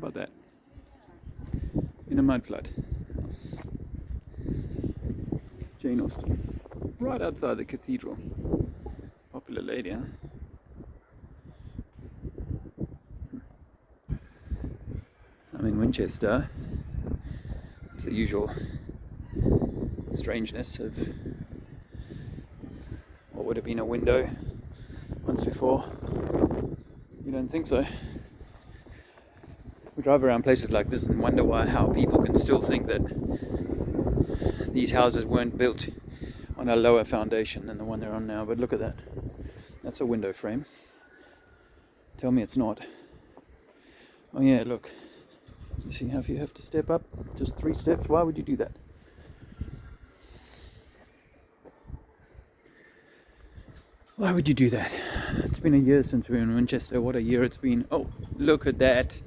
about that? In a mud flood. That's Jane Austen. Right outside the cathedral. Popular lady, huh? I'm in Winchester. It's the usual strangeness of what would have been a window once before. You don't think so? We drive around places like this and wonder how people can still think that these houses weren't built on a lower foundation than the one they're on now. But look at that. That's a window frame. Tell me it's not. Oh yeah, look. You see how you have to step up? Just 3 steps? Why would you do that? Why would you do that? It's been a year since we were in Winchester. What a year it's been. Oh, look at that.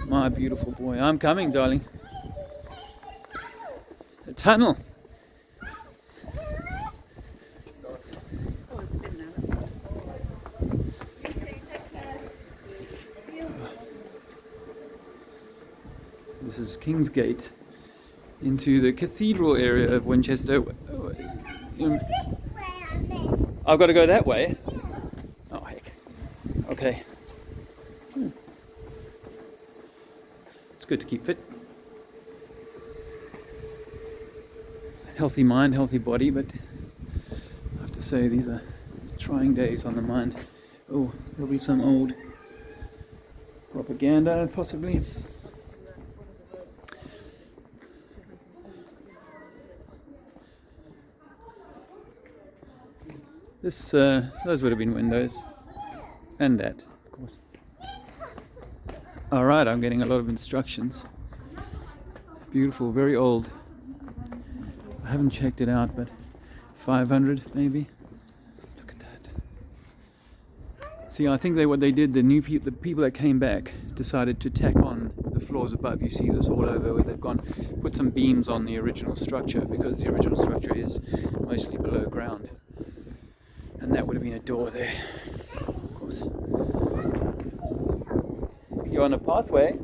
My beautiful boy. I'm coming, darling. A tunnel. This is Kingsgate into the cathedral area of Winchester. I've got to go that way. Oh heck. Okay. It's good to keep fit. Healthy mind, healthy body, but I have to say these are trying days on the mind. Oh, there'll be some old propaganda possibly. Those would have been windows, and that, of course. All right, I'm getting a lot of instructions. Beautiful, very old. I haven't checked it out, but 500 maybe. Look at that. See, I think what they did, the people that came back decided to tack on the floors above. You see this all over where they've put some beams on the original structure, because the original structure is mostly below ground. And that would have been a door there, of course. You're on a pathway,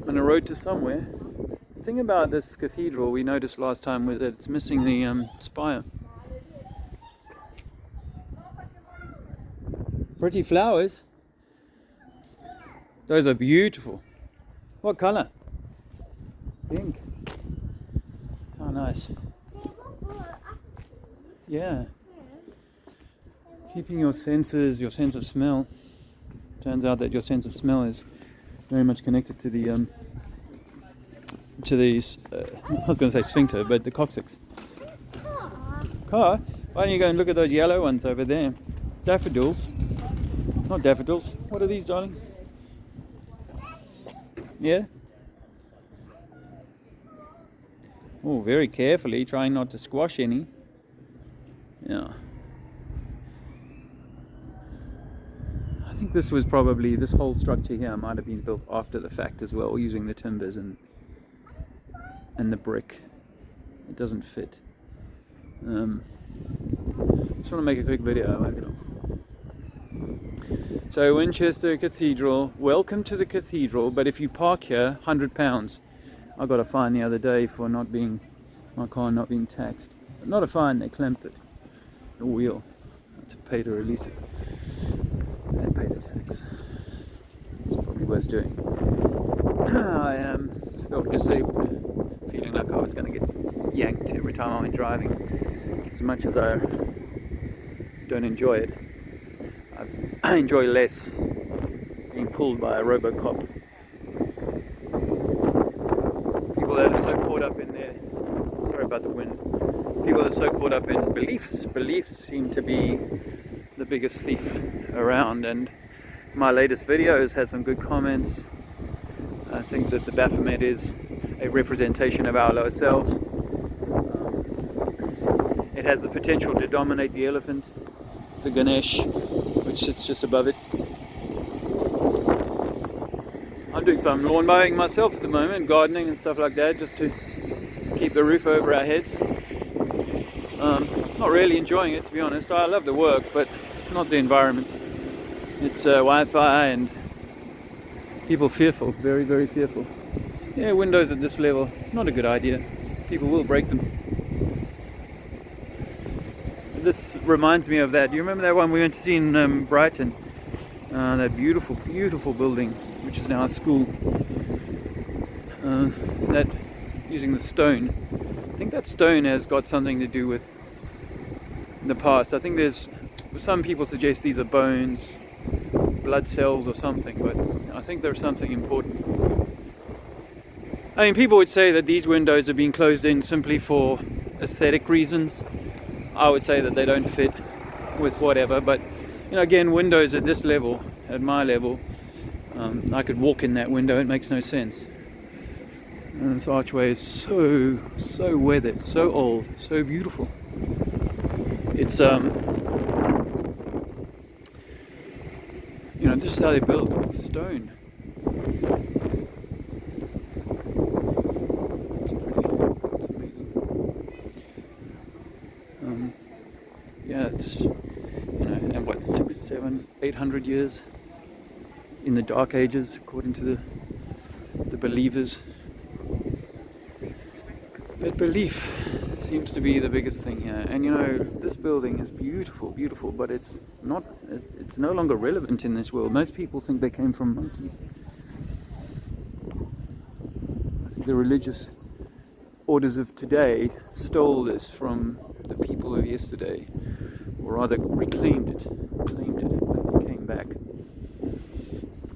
on a road to somewhere. The thing about this cathedral we noticed last time was that it's missing the spire. Pretty flowers. Those are beautiful. What colour? Pink. Oh, nice. Yeah. Keeping your sense of smell. Turns out that your sense of smell is very much connected to the I was going to say sphincter, but the coccyx. Car? Why don't you go and look at those yellow ones over there? Daffodils. Not daffodils. What are these, darling? Yeah? Oh, very carefully, trying not to squash any. Yeah. I think this whole structure here might have been built after the fact as well, using the timbers and the brick. It doesn't fit. Just want to make a quick video. So Winchester Cathedral, welcome to the cathedral, but if you park here, £100. I got a fine the other day for my car not being taxed. But not a fine, they clamped it. The wheel. I had to pay to release it. And pay the tax. It's probably worth doing. I felt disabled, feeling like I was going to get yanked every time I went driving. As much as I don't enjoy it, I enjoy less being pulled by a Robocop. People that are so caught up in their, sorry about the wind, people that are so caught up in beliefs. Beliefs seem to be the biggest thief around, and my latest videos had some good comments. I think that the Baphomet is a representation of our lower selves. It has the potential to dominate the elephant, the Ganesh, which sits just above it. I'm doing some lawn mowing myself at the moment, gardening and stuff like that, just to keep the roof over our heads. Not really enjoying it, to be honest. I love the work, but not the environment. It's Wi-Fi and People fearful, very, very fearful. Yeah, windows at this level, not a good idea. People will break them. This reminds me of that. You remember that one we went to see in Brighton? That beautiful, beautiful building, which is now a school. That using the stone. I think that stone has got something to do with the past. I think there's some people suggest these are bones, blood cells or something, but I think there's something important. I mean, people would say that these windows are being closed in simply for aesthetic reasons. I would say that they don't fit with whatever, but you know, again, windows at this level, at my level, I could walk in that window, it makes no sense. And this archway is so weathered, so old, so beautiful. It's you know, this is how they built with stone. It's pretty, it's amazing. Yeah, it's, you know, and what, 600, 700, 800 years in the Dark Ages, according to the believers. But belief seems to be the biggest thing here. And you know, this building is beautiful, beautiful, but it's not, it's no longer relevant in this world. Most people think they came from monkeys. I think the religious orders of today stole this from the people of yesterday, or rather reclaimed it when they came back.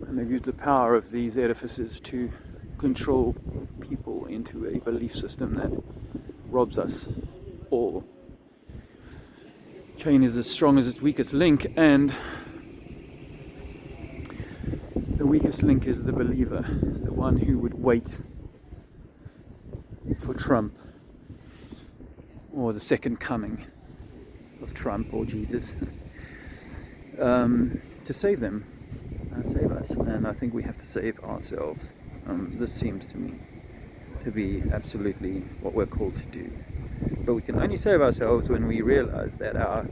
And they've used the power of these edifices to control people into a belief system that robs us all. Chain is as strong as its weakest link, and the weakest link is the believer, the one who would wait for Trump or the second coming of Trump or Jesus to save them, save us. And I think we have to save ourselves. This seems to me to be absolutely what we're called to do. But we can only save ourselves when we realize that our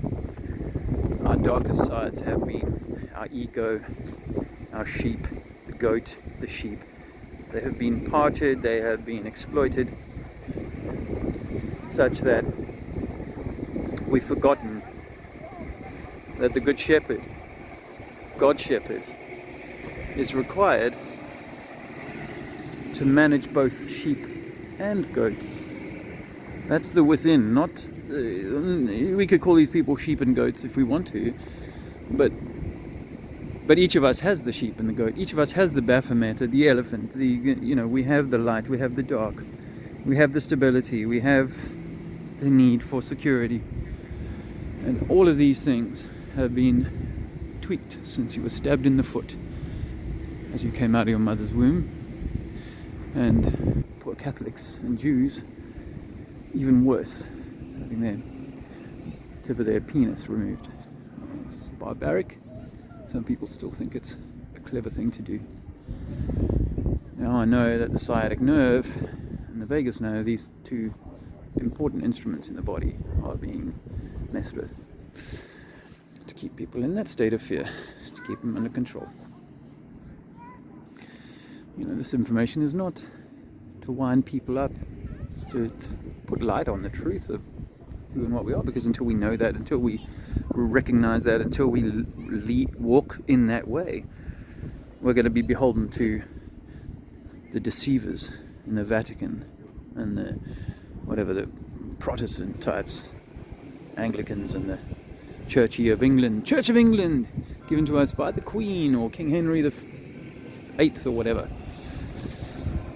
darkest sides have been our ego, our sheep, the goat, the sheep. They have been parted, they have been exploited, such that we've forgotten that the Good Shepherd, God Shepherd, is required to manage both sheep and goats. That's the within, not we could call these people sheep and goats if we want to, but each of us has the sheep and the goat. Each of us has the Baphomet, the elephant. We have the light, we have the dark, we have the stability, we have the need for security, and all of these things have been tweaked since you were stabbed in the foot as you came out of your mother's womb. And poor Catholics and Jews, even worse, having their tip of their penis removed. It's barbaric. Some people still think it's a clever thing to do. Now I know that the sciatic nerve and the vagus nerve, these two important instruments in the body, are being messed with to keep people in that state of fear, to keep them under control. You know, this information is not to wind people up. It's to put light on the truth of who and what we are, because until we know that, until we recognize that, until we walk in that way, we're going to be beholden to the deceivers in the Vatican and the Protestant types, Anglicans, and the Church of England, given to us by the Queen or King Henry the VIII or whatever,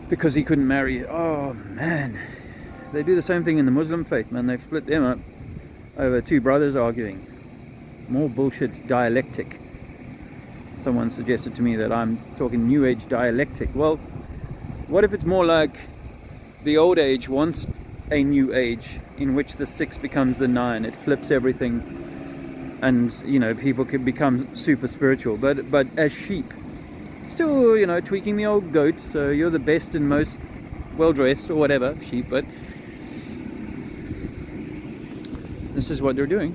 because he couldn't marry. Oh man, they do the same thing in the Muslim faith, man. They've split them up over two brothers arguing. More bullshit dialectic. Someone suggested to me that I'm talking New Age dialectic. Well, what if it's more like the old age wants a new age in which the 6 becomes the 9? It flips everything, and you know, people can become super spiritual, but as sheep, still, you know, tweaking the old goat. So you're the best and most well dressed or whatever sheep, but this is what they're doing,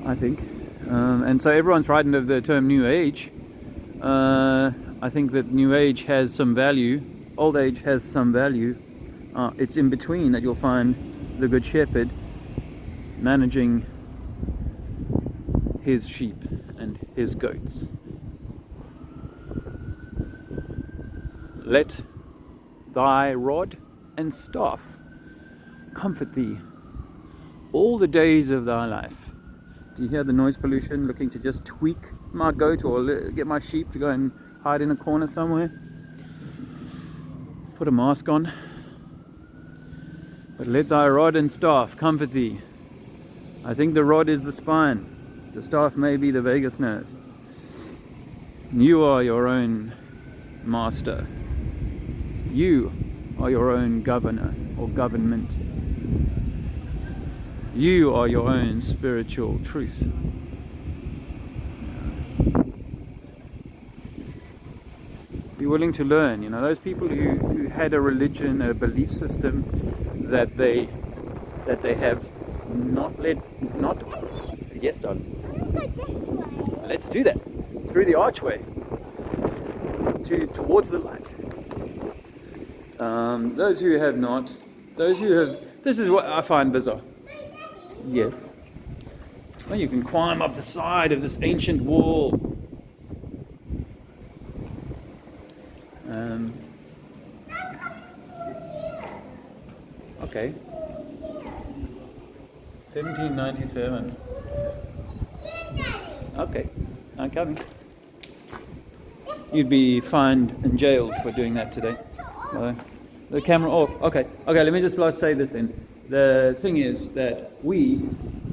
I think. And so everyone's frightened of the term New Age. I I think that New Age has some value, Old Age has some value. It's in between that you'll find the Good Shepherd managing his sheep and his goats. Let thy rod and staff comfort thee all the days of thy life. Do you hear the noise pollution looking to just tweak my goat or get my sheep to go and hide in a corner somewhere? Put a mask on. But let thy rod and staff comfort thee. I think the rod is the spine. The staff may be the vagus nerve. You are your own master. You are your own governor or government. You are your own spiritual truth. Be willing to learn. You know, those people who had a religion, a belief system that they have yes, darling. Let's do that through the archway towards the light. Those who have not, this is what I find bizarre. Yes. Well, you can climb up the side of this ancient wall. Okay. 1797. Okay, I'm coming. You'd be fined and jailed for doing that today. The camera off. Okay, let me just say this then. The thing is that we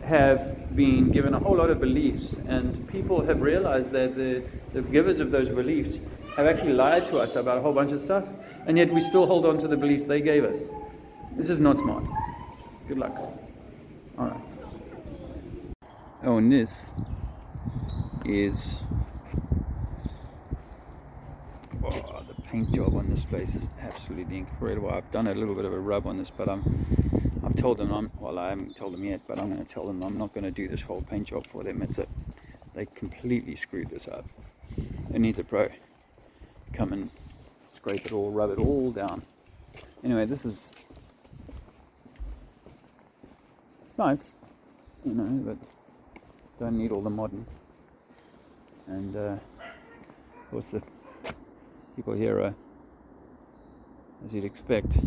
have been given a whole lot of beliefs, and people have realized that the givers of those beliefs have actually lied to us about a whole bunch of stuff, and yet we still hold on to the beliefs they gave us. This is not smart. Good luck. Alright. Oh, and this is... Oh, the paint job on this place is absolutely incredible. I've done a little bit of a rub on this, but I've told them I haven't told them yet, but I'm going to tell them I'm not going to do this whole paint job for them. They completely screwed this up. It needs a pro. Come and scrape it all, rub it all down. Anyway, it's nice, you know, but don't need all the modern. And of course the people here are, as you'd expect,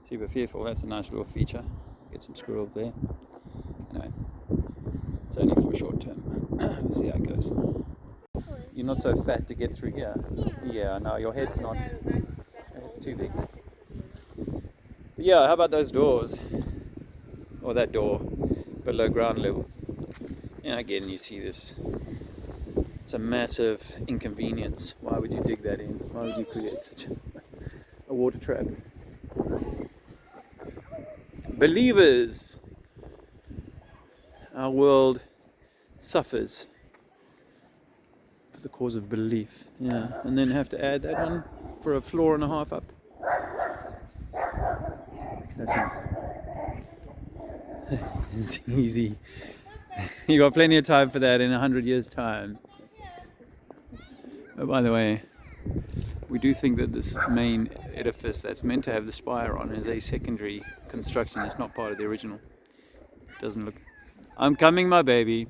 super fearful. That's a nice little feature. Get some squirrels there. Anyway, it's only for short term. We'll see how it goes. You're not so fat to get through here. Yeah, no, your head's not. It's too big. But yeah, how about those doors? Or that door below ground level. And again, you see this. It's a massive inconvenience. Why would you dig that in? Why would you create such a water trap? Believers. Our world suffers for the cause of belief. Yeah, and then have to add that one for a floor and a half up. Makes no sense. It's easy. You got plenty of time for that in 100 years' time. Oh, by the way, we do think that this main edifice that's meant to have the spire on is a secondary construction. It's not part of the original. It doesn't look... I'm coming, my baby.